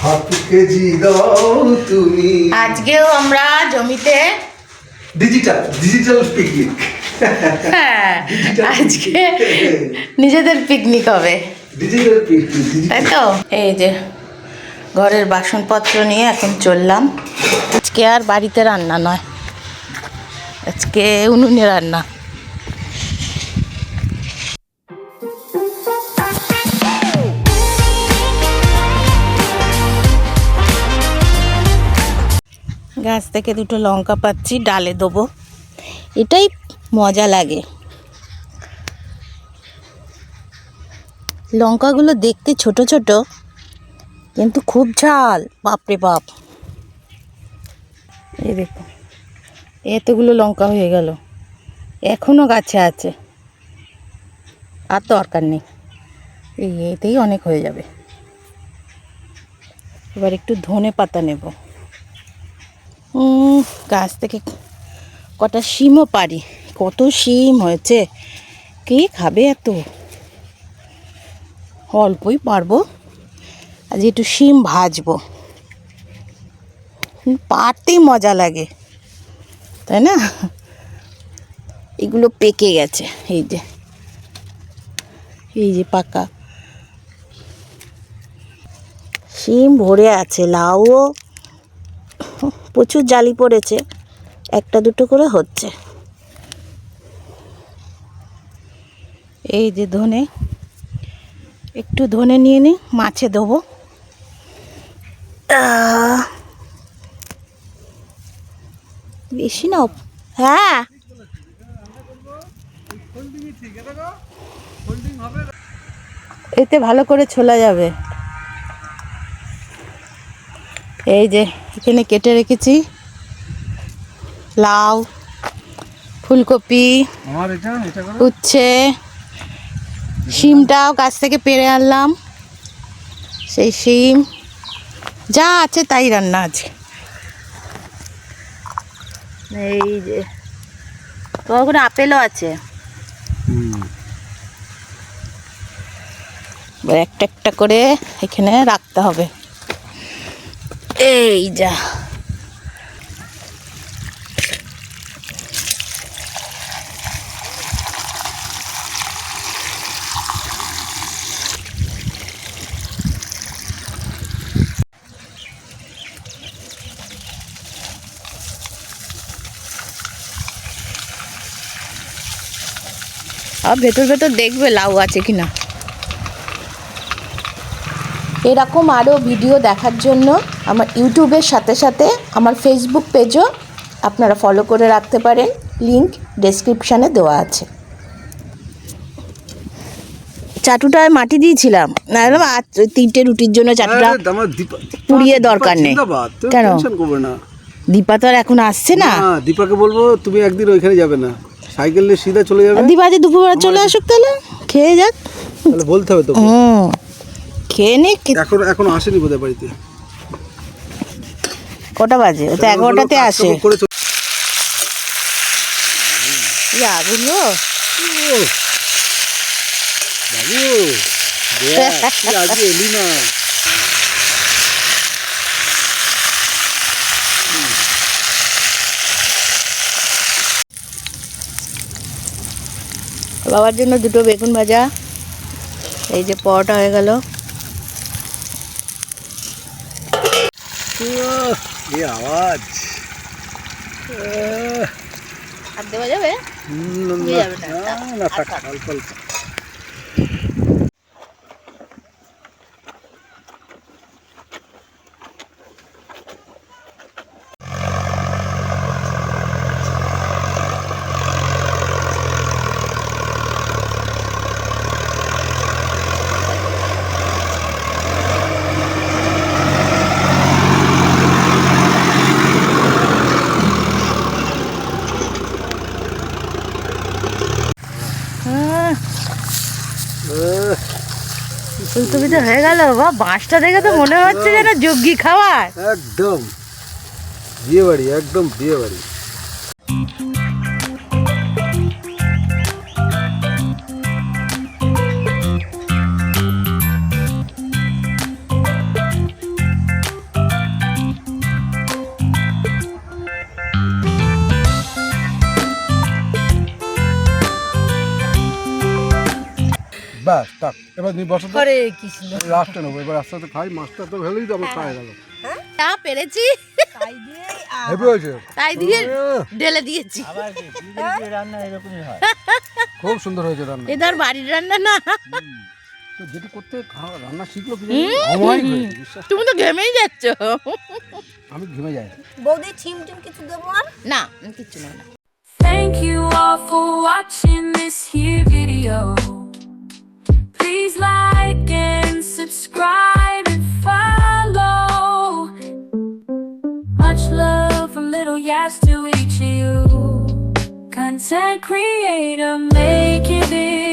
Half KG দাও তুমি। আজকেও আমরা জমিতে ডিজিটাল পিকনিক। হ্যাঁ, আজকে নিজেদের পিকনিক হবে, ডিজিটাল পিকনিক, তাই তো। এই যে ঘরের বাসনপত্র নিয়ে এখন চললাম। আজকে আর বাড়িতে রান্না নয়, আজকে উনুনে রান্না। গাছ থেকে দুটো লঙ্কা পাচ্ছি, ডালে দেবো, এটাই মজা লাগে। লঙ্কাগুলো দেখতে ছোট ছোট, কিন্তু খুব ঝাল, বাপরে বাপ। এই দেখো, এতগুলো লঙ্কা হয়ে গেল, এখনো গাছে আছে, আর দরকার নেই, এতেই অনেক হয়ে যাবে। এবার একটু ধনে পাতা নেব। গাছ থেকে কটা শিমও পারি, কত শিম হয়েছে, কে খাবে এত? অল্পই পারবো, আজ একটু শিম ভাজবো, পারতেই মজা লাগে, তাই না? এগুলো পেকে গেছে, এই যে পাকা শিম ভরে আছে। লাউও প্রচুর জালি পড়েছে, একটা দুটো করে হচ্ছে। এই যে ধনে, একটু ধনে নিয়ে নিই, মাছে দেবো। বেশি নাও, হ্যাঁ এতে ভালো করে ছোলা যাবে। এই যে এখানে কেটে রেখেছি লাউ, ফুলকপি, উচ্ছে, শিমটাও গাছ থেকে পেড়ে আনলাম, সেই শিম যা আছে তাই রান্না আছে। এই যে ওখানে আপেলও আছে, একটা একটা করে এখানে রাখতে হবে। এই যা, আর ভেতর ভেতর দেখবে লাউ আছে কিনা। এরকম আরও ভিডিও দেখার জন্য আমার ইউটিউবের সাথে সাথে আমার ফেসবুক পেজও আপনারা ফলো করে রাখতে পারেন, লিংক ডেসক্রিপশানে দেওয়া আছে। চাটুটায় মাটি দিয়েছিলাম, না আর 3টে রুটির জন্য চাটুটা পুড়িয়ে দরকার নেই। কেন? দীপা তো আর এখন আসছে না। দীপাকে বলবো তুমি একদিন ওইখানে যাবে না, সাইকেল নিয়ে সিধা চলে যাবে। দীপা যে দুপুরবেলা চলে আসুক, তাহলে খেয়ে যাক। তাহলে বলতে হবে তো, খেয়ে নে। এখন আসেনি বোধহয় বাড়িতে। কটা বাজে? ও তো 11টাতে আসে। আগুন গো বাবু, আজকে এলি না। বাবার জন্য দুটো বেগুন ভাজা, এই যে পরোটা হয়ে গেল। আওয়াজ হাত দেওয়া যাবে না, থাক অল্প অল্প। ফুলকপিটা হয়ে গেল। বা বাঁশটা দেখে তো মনে হচ্ছে যেন যজ্ঞি খাওয়ার। একদম বিয়ে বাড়ি, একদম বিয়ে বাড়ি। ব্যাস থাক এবার নি বসো তো হরে কৃষ্ণ। লাস্টে নেবো এবার আস্তে আস্তে খাই মাছটা তো ভালোই তো আমার খাওয়া গেল যা পেরেছি তাই দিয়েই হেভি হয়েছে তাই দিয়ে ঢেলে দিয়েছি। রান্না এরকমই হয়। খুব সুন্দর হয়েছে রান্না এদের বাড়ির রান্না না, তো যেটা করতে রান্না শিখলো কি জানি, অমায়িক হয়েছে, বিশ্বাস তুমি তো ঘেমেই যাচ্ছ। আমি ঘেমে যাই বৌদি ছিম টিম কিছু দেবো আর? না কিছু না। Thank you all for watching this here video. Please like and subscribe and follow. Much love from little Yas to each of you. Content creator making it.